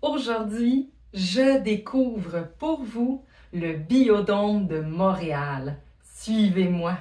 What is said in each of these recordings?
Aujourd'hui, je découvre pour vous le Biodôme de Montréal. Suivez-moi!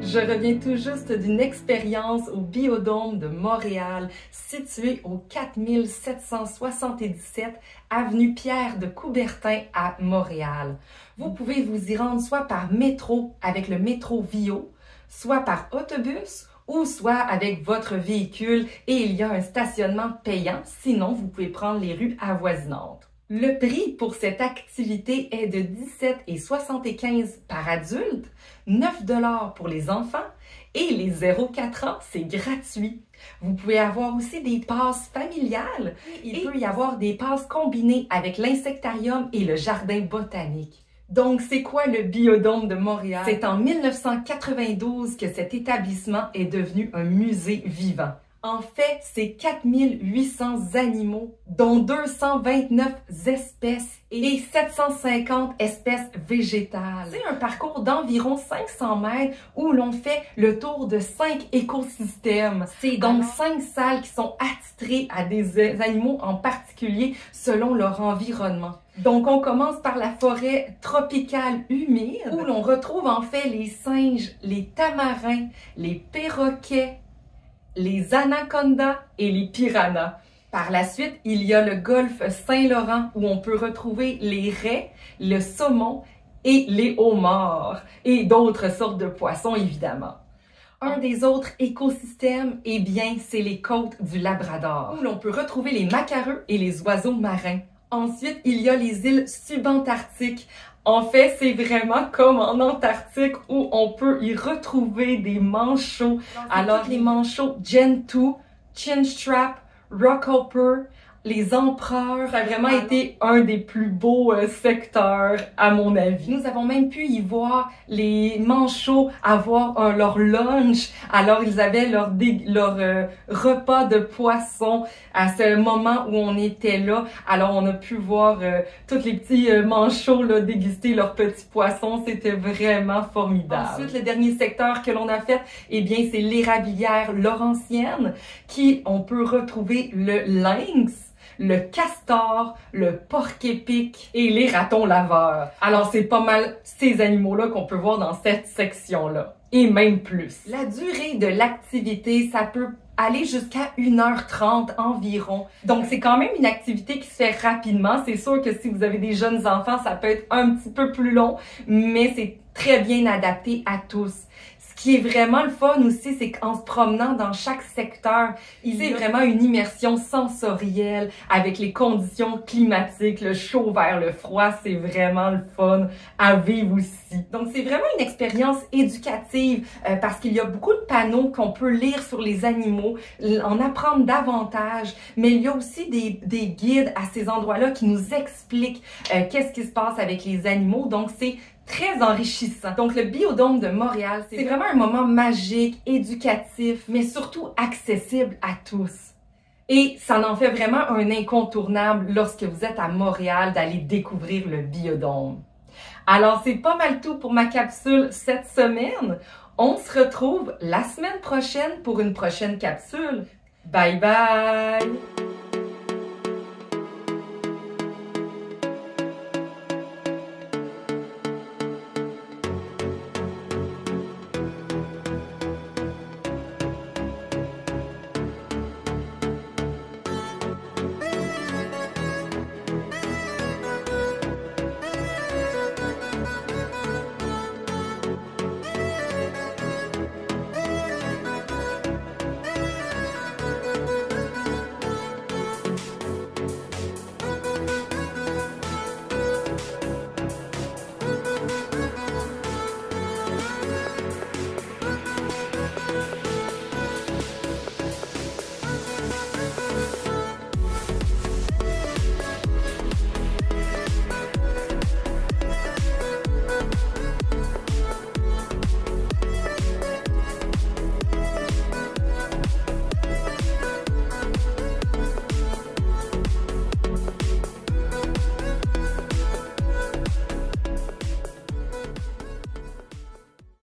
Je reviens tout juste d'une expérience au Biodôme de Montréal, situé au 4777 avenue Pierre de Coubertin à Montréal. Vous pouvez vous y rendre soit par métro avec le métro Vio, soit par autobus ou soit avec votre véhicule et il y a un stationnement payant, sinon vous pouvez prendre les rues avoisinantes. Le prix pour cette activité est de 17,75 par adulte, 9 $ pour les enfants et les 0-4 ans, c'est gratuit. Vous pouvez avoir aussi des passes familiales. Il peut y avoir des passes combinées avec l'insectarium et le jardin botanique. Donc, c'est quoi le Biodôme de Montréal? C'est en 1992 que cet établissement est devenu un musée vivant. En fait, c'est 4800 animaux, dont 229 espèces et 750 espèces végétales. C'est un parcours d'environ 500 mètres où l'on fait le tour de 5 écosystèmes. C'est donc 5 salles qui sont attitrées à des animaux en particulier selon leur environnement. Donc, on commence par la forêt tropicale humide où l'on retrouve en fait les singes, les tamarins, les perroquets, les anacondas et les piranhas. Par la suite, il y a le golfe Saint-Laurent où on peut retrouver les raies, le saumon et les homards et d'autres sortes de poissons évidemment. Un des autres écosystèmes, eh bien, c'est les côtes du Labrador où l'on peut retrouver les macareux et les oiseaux marins. Ensuite, il y a les îles subantarctiques. En fait, c'est vraiment comme en Antarctique où on peut y retrouver des manchots. Alors, les manchots Gentoo, Chinstrap, Rockhopper, les empereurs, ça a vraiment été un des plus beaux secteurs à mon avis. Nous avons même pu y voir les manchots avoir leur lunch. Alors ils avaient leur repas de poisson à ce moment où on était là. Alors on a pu voir tous les petits manchots là, déguster leurs petits poissons. C'était vraiment formidable. Ensuite, le dernier secteur que l'on a fait, eh bien c'est l'érablière laurentienne qui on peut retrouver le lynx, le castor, le porc-épic et les ratons laveurs. Alors, c'est pas mal ces animaux-là qu'on peut voir dans cette section-là. et même plus. La durée de l'activité, ça peut aller jusqu'à 1h30 environ. Donc, c'est quand même une activité qui se fait rapidement. C'est sûr que si vous avez des jeunes enfants, ça peut être un petit peu plus long, mais c'est très bien adapté à tous. Ce qui est vraiment le fun aussi, c'est qu'en se promenant dans chaque secteur, il y a vraiment une immersion sensorielle avec les conditions climatiques, le chaud vers le froid, c'est vraiment le fun à vivre aussi. Donc c'est vraiment une expérience éducative parce qu'il y a beaucoup de panneaux qu'on peut lire sur les animaux, en apprendre davantage, mais il y a aussi des guides à ces endroits-là qui nous expliquent qu'est-ce qui se passe avec les animaux. Donc c'est très enrichissant. Donc, le Biodôme de Montréal, c'est vraiment un moment magique, éducatif, mais surtout accessible à tous. Et ça en fait vraiment un incontournable lorsque vous êtes à Montréal d'aller découvrir le Biodôme. Alors, c'est pas mal tout pour ma capsule cette semaine. On se retrouve la semaine prochaine pour une prochaine capsule. Bye bye!